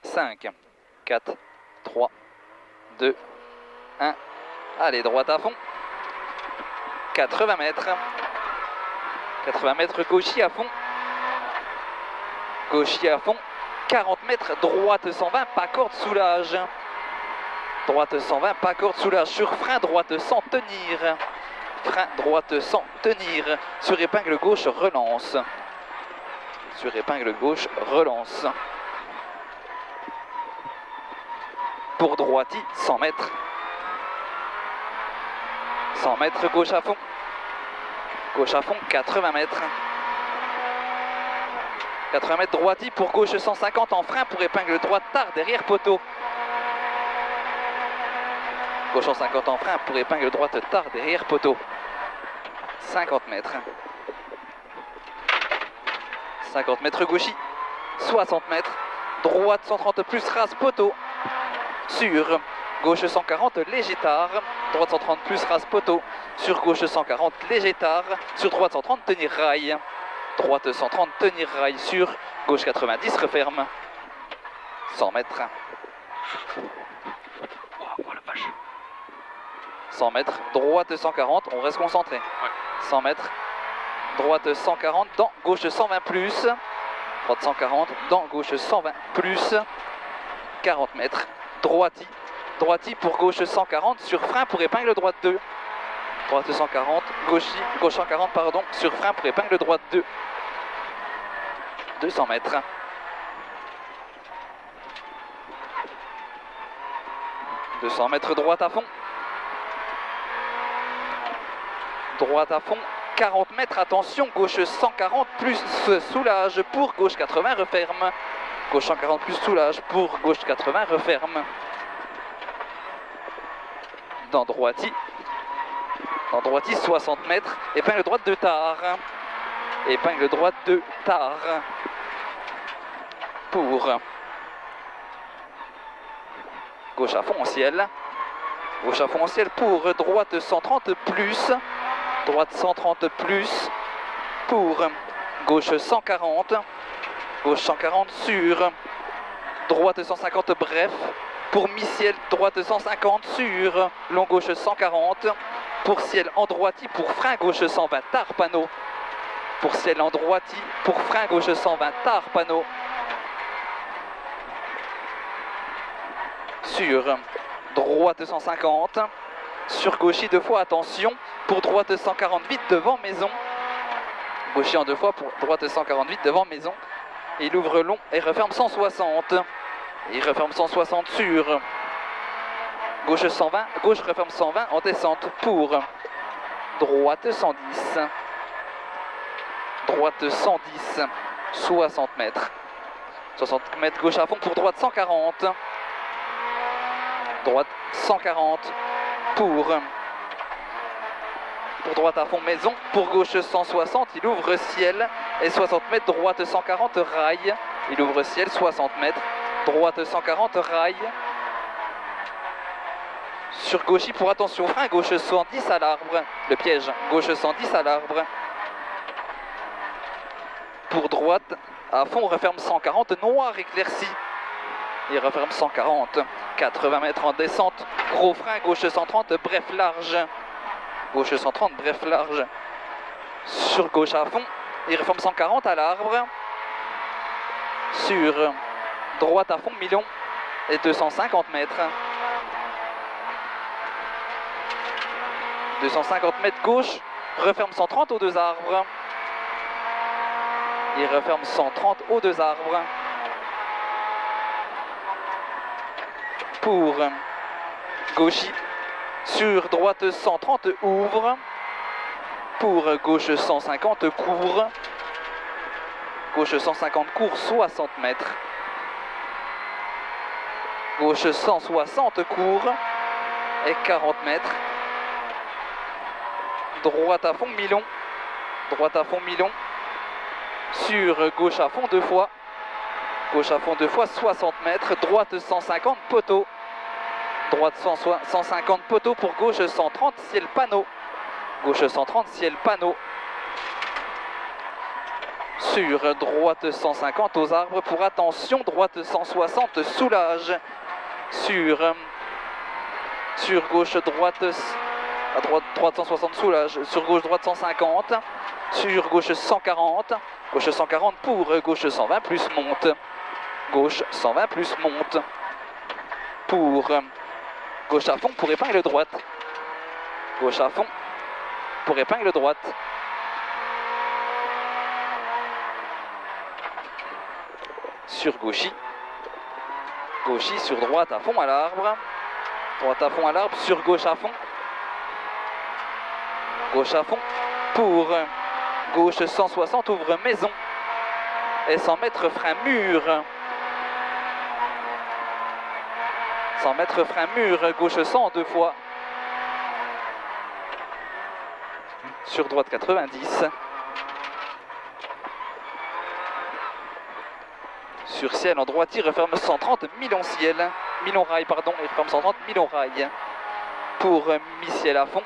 5, 4, 3, 2, 1. Allez, droite à fond. 80 mètres. 80 mètres, gauchis à fond. Gauchis à fond. 40 mètres, droite 120, pas corde, soulage. Droite 120, pas corde, soulage. Sur frein, droite sans tenir. Frein, droite sans tenir. Sur épingle gauche, relance. Sur épingle gauche, relance. Pour droiti, 100 mètres. 100 mètres, gauche à fond. Gauche à fond, 80 mètres. 80 mètres droiti pour gauche 150 en frein pour épingle droite tard derrière poteau. Gauche 150 en frein pour épingle droite tard derrière poteau. 50 mètres. 50 mètres gauchis. 60 mètres. Droite 130 plus rase poteau. Sur gauche 140 léger tard. Droite 130 plus rase poteau. Sur gauche 140 léger tard. Sur droite 130 tenir rail. Droite 130 tenir rail sur gauche 90 referme. 100 mètres. Oh la vache. 100 mètres, droite 140, on reste concentré. Ouais. 100 mètres, droite 140, dans gauche 120 plus. Droite 140, dans gauche 120 plus. 40 mètres, droiti. Droiti pour gauche 140, sur frein pour épingle droite 2. Droite 140, gauche 140, pardon, sur frein pour épingle droite 2. 200 mètres. 200 mètres, droite à fond. Droite à fond, 40 mètres, attention, gauche 140 plus soulage pour gauche 80, referme. Gauche 140 plus soulage pour gauche 80, referme. Dans droiti. Dans droiti, 60 mètres, épingle droite de tard. Épingle droite de tard. Pour gauche à fond au ciel. Gauche à fond au ciel pour droite 130 plus. Droite 130 plus. Pour gauche 140. Gauche 140 sur. Droite 150 bref. Pour mi-ciel, droite 150 sur. Long gauche 140. Pour ciel en droiti, pour frein gauche 120 tard panneau. Pour ciel en droiti, pour frein gauche 120 tard panneau. Sur droite 150, sur gauchis 2 fois, attention, pour droite 148 devant maison. Gauchis en 2 fois pour droite 148 devant maison. Il ouvre long et referme 160. Il referme 160 sur gauche 120, gauche referme 120 en descente pour droite 110. Droite 110, 60 mètres. 60 mètres gauche à fond pour droite 140. Droite 140 pour droite à fond maison. Pour gauche 160, il ouvre ciel et 60 mètres, droite 140 rail. Il ouvre ciel, 60 mètres, droite 140 rail. Sur gauchis pour attention frein, gauche 110 à l'arbre. Le piège, gauche 110 à l'arbre. Pour droite à fond, on referme 140, noir éclairci. Il referme 140, 80 mètres en descente, gros frein, gauche 130, bref large. Gauche 130, bref large. Sur gauche à fond, il referme 140 à l'arbre. Sur droite à fond, million et 250 mètres. 250 mètres gauche, referme 130 aux 2 arbres. Il referme 130 aux 2 arbres. Pour gauchis, sur droite 130 ouvre. Pour gauche 150 court. Gauche 150 court 60 mètres. Gauche 160 court et 40 mètres. Droite à fond Milon. Droite à fond Milon. Sur gauche à fond 2 fois. Gauche à fond 2 fois 60 mètres. Droite 150 poteau. Droite 150 poteau pour gauche 130 ciel panneau. Gauche 130 ciel panneau. sur droite 150 aux arbres pour attention, droite 160 soulage, sur gauche droite, à droite 160 soulage, sur gauche droite 150, sur gauche 140 pour gauche 120 plus monte, gauche 120 plus monte, pour gauche à fond pour épingle droite, gauche à fond pour épingle droite. Sur gauchy, gauchy sur droite à fond à l'arbre, droite à fond à l'arbre, sur gauche à fond pour gauche 160 ouvre maison et 100 mètres frein mur, 100 mètres frein mur, gauche 100 deux fois, sur droite 90, sur ciel en droite, il referme 130, Milon ciel, Milon rail pardon, il referme 130, Milon rail, pour mi-ciel à fond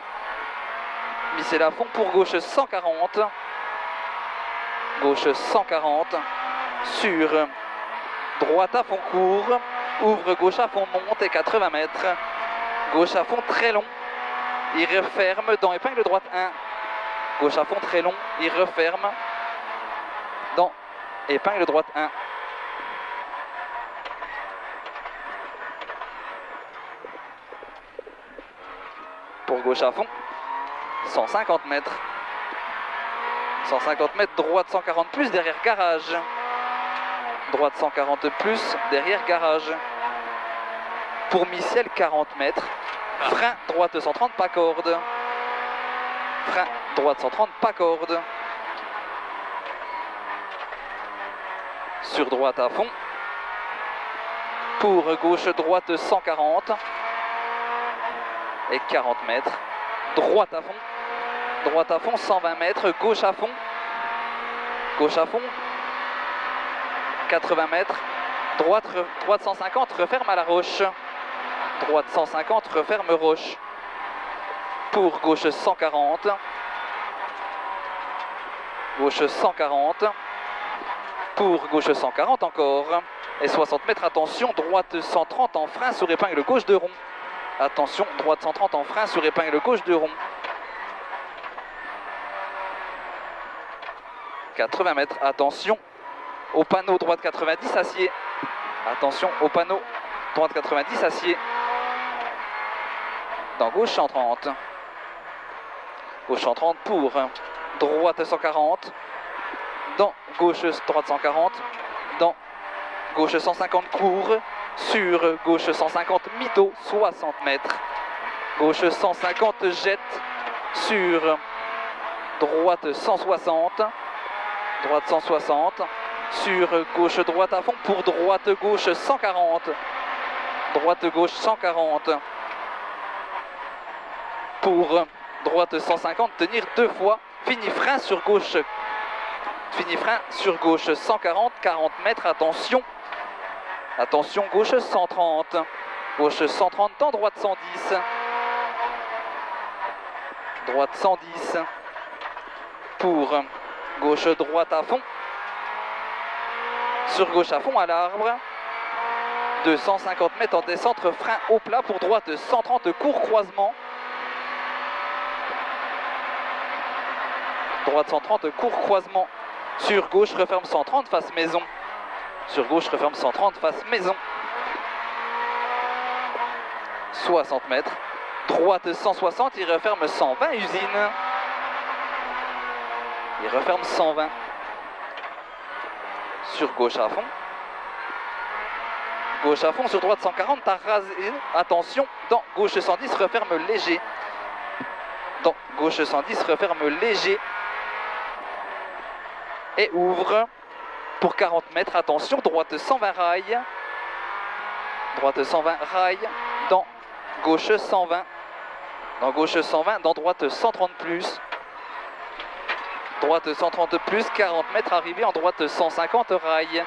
pour gauche 140, sur droite à fond court, ouvre gauche à fond monte et 80 mètres, gauche à fond très long, il referme dans épingle droite 1, gauche à fond très long, il referme dans épingle droite 1. Pour gauche à fond, 150 mètres. 150 mètres, droite 140 plus, derrière garage. Droite 140 plus, derrière garage. Pour mi-ciel, 40 mètres. Frein, droite 130, pas corde. Frein, droite 130, pas corde. Sur droite à fond. Pour gauche, droite 140. Et 40 mètres, droite à fond 120 mètres, gauche à fond 80 mètres, droite 150 referme à la roche, droite 150 referme roche, pour gauche 140 pour gauche 140 encore, et 60 mètres, attention, droite 130 en frein sur épingle gauche de rond. Attention, droite 130 en frein sur épingle gauche de rond. 80 mètres, attention au panneau droite 90 acier. Attention au panneau droite 90 acier. Dans gauche 130. Gauche 130 pour droite 140. Dans gauche droite 140. Dans gauche 150 court. Sur gauche 150 mytho 60 mètres, gauche 150 jette, sur droite 160, sur gauche droite à fond pour droite gauche 140, pour droite 150 tenir deux fois, fini frein sur gauche 140, 40 mètres, attention, gauche 130 dans droite 110, pour gauche droite à fond, sur gauche à fond à l'arbre, 250 mètres en descente, frein au plat pour droite 130 court croisement, droite 130 court croisement, sur gauche referme 130 face maison. Sur gauche, referme 130, face maison. 60 mètres. Droite 160, il referme 120, usine. Il referme 120. Sur gauche à fond. Gauche à fond, sur droite 140, t'as rasé. Attention, dans gauche 110, referme léger. Dans gauche 110, referme léger. Et ouvre. Pour 40 mètres, attention, droite 120 rail. Droite 120 rail. Dans gauche 120. Dans droite 130 plus. Droite 130 plus, 40 mètres arrivé en droite 150 rail.